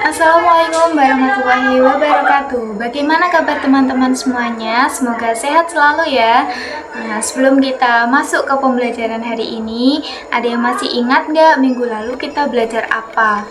Assalamualaikum warahmatullahi wabarakatuh. Bagaimana kabar teman-teman semuanya? Semoga sehat selalu ya. Nah, sebelum kita masuk ke pembelajaran hari ini, ada yang masih ingat nggak minggu lalu kita belajar apa?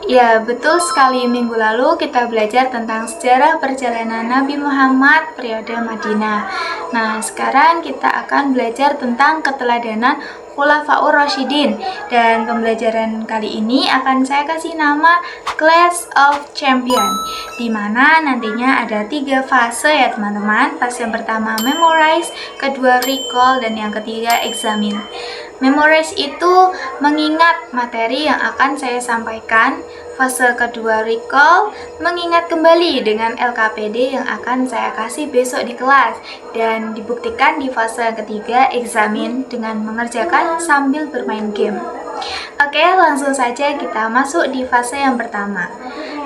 Ya, betul sekali. Minggu lalu kita belajar tentang sejarah perjalanan Nabi Muhammad periode Madinah. Nah, sekarang kita akan belajar tentang keteladanan Khulafaur Rasyidin. Dan pembelajaran kali ini akan saya kasih nama Clash of Champion, di mana nantinya ada 3 fase ya teman-teman. Fase yang pertama memorize, kedua recall, dan yang ketiga examine. Memorize itu mengingat materi yang akan saya sampaikan. Fase kedua recall, mengingat kembali dengan LKPD yang akan saya kasih besok di kelas. Dan dibuktikan di fase yang ketiga examine dengan mengerjakan sambil bermain game. Oke, langsung saja kita masuk di fase yang pertama.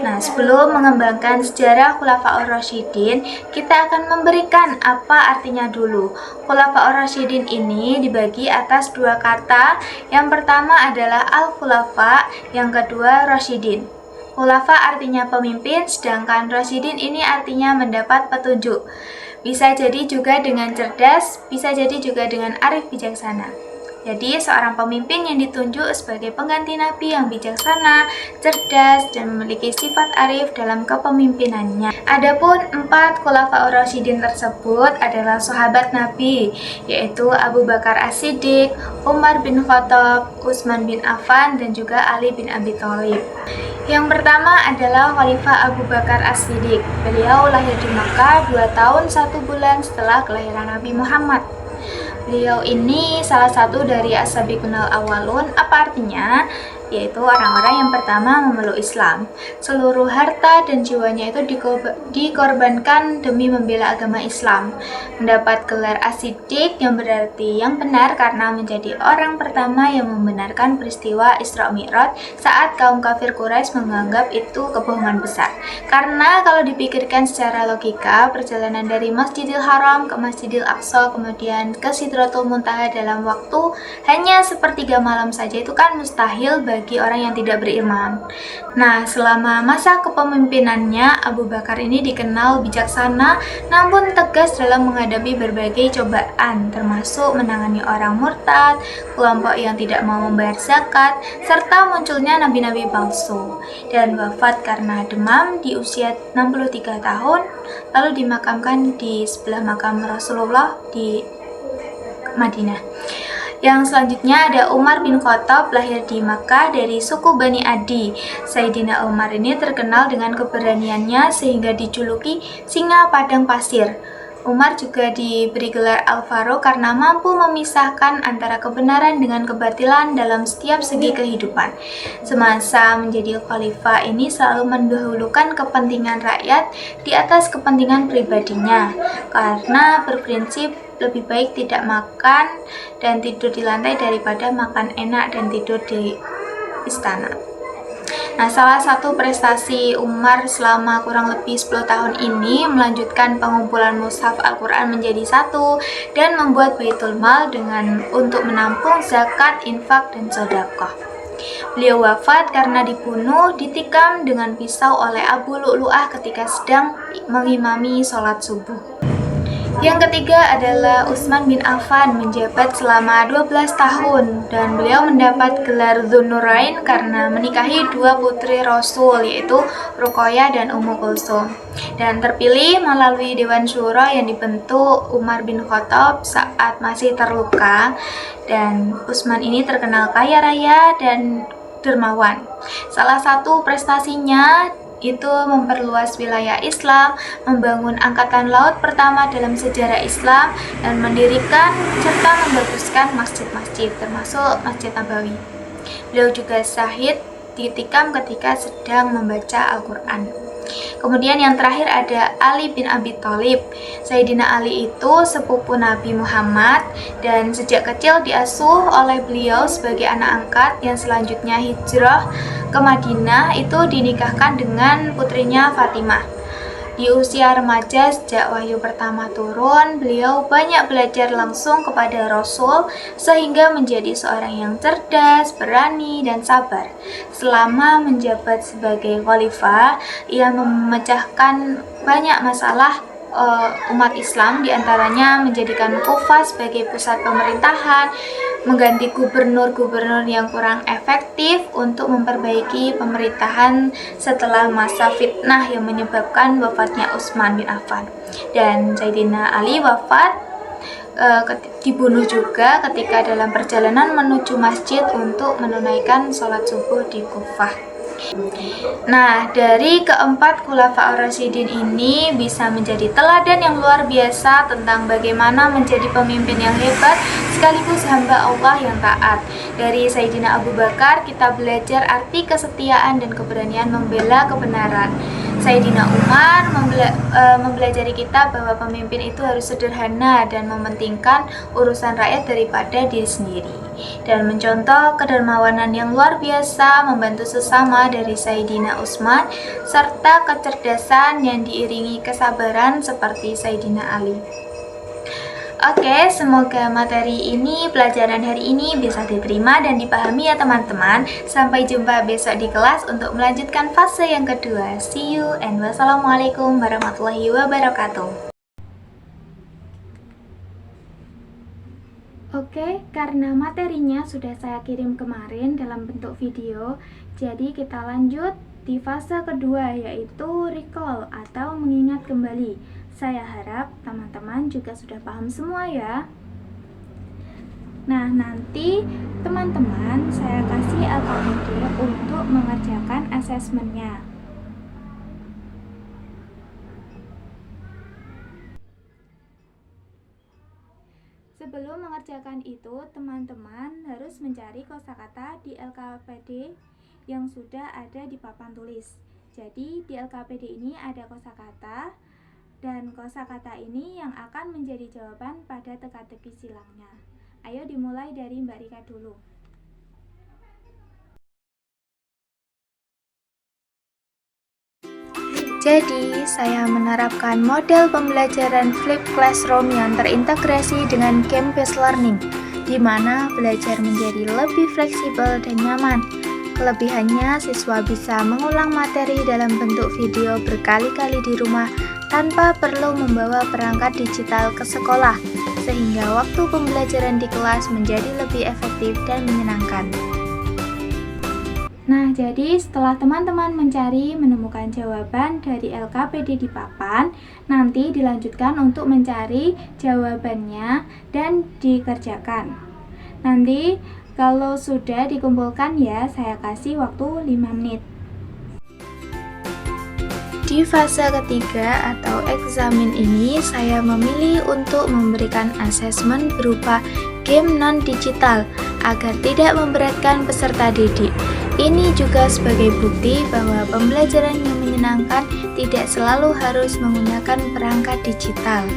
Nah, sebelum mengembangkan sejarah Khulafaur Rasyidin, kita akan memberikan apa artinya dulu. Khulafaur Rasyidin ini dibagi atas 2 kata. Yang pertama adalah Al-Khulafa, yang kedua Rasyidin. Khulafa artinya pemimpin, sedangkan Rasyidin ini artinya mendapat petunjuk. Bisa jadi juga dengan cerdas, bisa jadi juga dengan arif bijaksana. Jadi, seorang pemimpin yang ditunjuk sebagai pengganti Nabi yang bijaksana, cerdas, dan memiliki sifat arif dalam kepemimpinannya. Adapun 4 Khulafaur Rasyidin tersebut adalah sahabat Nabi, yaitu Abu Bakar As-Siddiq, Umar bin Khattab, Utsman bin Affan, dan juga Ali bin Abi Thalib. Yang pertama adalah Khalifah Abu Bakar As-Siddiq. Beliau lahir di Makkah 2 tahun 1 bulan setelah kelahiran Nabi Muhammad. Beliau ini salah satu dari as-sabiqunal awwalun. Apa artinya? Yaitu orang-orang yang pertama memeluk Islam. Seluruh harta dan jiwanya itu dikorbankan demi membela agama Islam. Mendapat gelar As-Siddiq yang berarti yang benar karena menjadi orang pertama yang membenarkan peristiwa Isra Mi'raj saat kaum kafir Quraisy menganggap itu kebohongan besar. Karena kalau dipikirkan secara logika, perjalanan dari Masjidil Haram ke Masjidil Aqsa kemudian ke Sidratul Muntaha dalam waktu hanya sepertiga malam saja itu kan mustahil bagi orang yang tidak beriman. Nah, selama masa kepemimpinannya, Abu Bakar ini dikenal bijaksana namun tegas dalam menghadapi berbagai cobaan, termasuk menangani orang murtad, kelompok yang tidak mau membayar zakat, serta munculnya nabi-nabi palsu. Dan wafat karena demam di usia 63 tahun, lalu dimakamkan di sebelah makam Rasulullah di Madinah. Yang selanjutnya ada Umar bin Khattab, lahir di Makkah dari suku Bani Adi. Sayyidina Umar ini terkenal dengan keberaniannya sehingga dijuluki singa padang pasir. Umar juga diberi gelar Al-Faruq karena mampu memisahkan antara kebenaran dengan kebatilan dalam setiap segi kehidupan. Semasa menjadi khalifah ini selalu mendahulukan kepentingan rakyat di atas kepentingan pribadinya, karena berprinsip lebih baik tidak makan dan tidur di lantai daripada makan enak dan tidur di istana. Nah, salah satu prestasi Umar selama kurang lebih 10 tahun ini melanjutkan pengumpulan mushaf Al-Quran menjadi satu dan membuat Baitul Mal untuk menampung zakat, infak, dan sedekah. Beliau wafat karena dibunuh ditikam dengan pisau oleh Abu Lu'lu'ah ketika sedang mengimami sholat subuh. Yang ketiga adalah Utsman bin Affan, menjabat selama 12 tahun dan beliau mendapat gelar Dzun-Nurain karena menikahi 2 putri Rasul, yaitu Ruqayyah dan Ummu Kulsum, dan terpilih melalui Dewan Syura yang dibentuk Umar bin Khattab saat masih terluka. Dan Utsman ini terkenal kaya raya dan dermawan. Salah satu prestasinya itu memperluas wilayah Islam, membangun angkatan laut pertama dalam sejarah Islam, dan mendirikan serta membaguskan masjid-masjid, termasuk Masjid Nabawi. Beliau juga syahid ditikam ketika sedang membaca Al-Quran. Kemudian yang terakhir ada Ali bin Abi Thalib. Sayyidina Ali itu sepupu Nabi Muhammad dan sejak kecil diasuh oleh beliau sebagai anak angkat yang selanjutnya hijrah ke Madinah itu dinikahkan dengan putrinya Fatimah. Di usia remaja sejak wahyu pertama turun, beliau banyak belajar langsung kepada Rasul sehingga menjadi seorang yang cerdas, berani, dan sabar. Selama menjabat sebagai khalifah, ia memecahkan banyak masalah umat Islam, diantaranya menjadikan Kufah sebagai pusat pemerintahan, mengganti gubernur-gubernur yang kurang efektif untuk memperbaiki pemerintahan setelah masa fitnah yang menyebabkan wafatnya Utsman bin Affan. Dan Sayyidina Ali dibunuh juga ketika dalam perjalanan menuju masjid untuk menunaikan sholat subuh di Kufah. Nah, dari keempat Khulafa ar-Rasyidin ini bisa menjadi teladan yang luar biasa tentang bagaimana menjadi pemimpin yang hebat sekaligus hamba Allah yang taat. Dari Sayyidina Abu Bakar kita belajar arti kesetiaan dan keberanian membela kebenaran. Sayyidina Umar mempelajari kita bahwa pemimpin itu harus sederhana dan mementingkan urusan rakyat daripada diri sendiri. Dan mencontoh kedermawanan yang luar biasa membantu sesama dari Sayyidina Utsman serta kecerdasan yang diiringi kesabaran seperti Sayyidina Ali. Oke, semoga materi ini, pelajaran hari ini bisa diterima dan dipahami ya teman-teman. Sampai jumpa besok di kelas untuk melanjutkan fase yang kedua. See you and wassalamualaikum warahmatullahi wabarakatuh. Oke, karena materinya sudah saya kirim kemarin dalam bentuk video, jadi kita lanjut di fase kedua, yaitu recall atau mengingat kembali. Saya harap teman-teman juga sudah paham semua ya. Nah, nanti teman-teman saya kasih LKPD untuk mengerjakan asesmennya. Sebelum mengerjakan itu, teman-teman harus mencari kosakata di LKPD yang sudah ada di papan tulis. Jadi di LKPD ini ada kosakata, dan kosakata ini yang akan menjadi jawaban pada teka-teki silangnya. Ayo dimulai dari Mbak Rika dulu. Jadi, saya menerapkan model pembelajaran flipped classroom yang terintegrasi dengan game-based learning, di mana belajar menjadi lebih fleksibel dan nyaman. Kelebihannya, siswa bisa mengulang materi dalam bentuk video berkali-kali di rumah tanpa perlu membawa perangkat digital ke sekolah, sehingga waktu pembelajaran di kelas menjadi lebih efektif dan menyenangkan. Nah, jadi setelah teman-teman menemukan jawaban dari LKPD di papan, nanti dilanjutkan untuk mencari jawabannya dan dikerjakan. Nanti kalau sudah dikumpulkan ya, saya kasih waktu 5 menit. Di fase ketiga atau eksamen ini, saya memilih untuk memberikan asesmen berupa game non-digital agar tidak memberatkan peserta didik. Ini juga sebagai bukti bahwa pembelajaran yang menyenangkan tidak selalu harus menggunakan perangkat digital.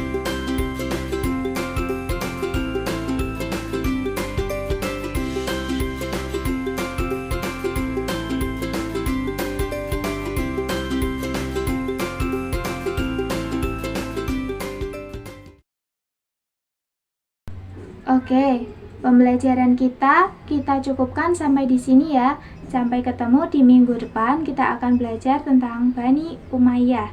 Oke, pembelajaran kita cukupkan sampai di sini ya. Sampai ketemu di minggu depan, kita akan belajar tentang Bani Umayyah.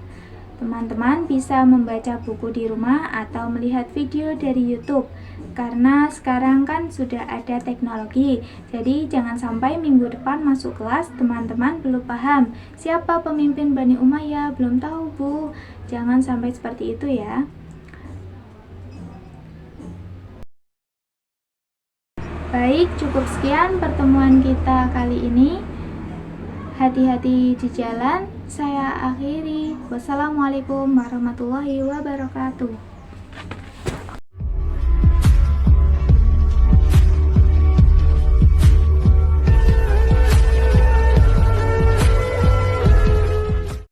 Teman-teman bisa membaca buku di rumah atau melihat video dari YouTube. Karena sekarang kan sudah ada teknologi, jadi jangan sampai minggu depan masuk kelas teman-teman belum paham siapa pemimpin Bani Umayyah, belum tahu Bu. Jangan sampai seperti itu ya. Baik, cukup sekian pertemuan kita kali ini. Hati-hati di jalan. Saya akhiri. Wassalamualaikum warahmatullahi wabarakatuh.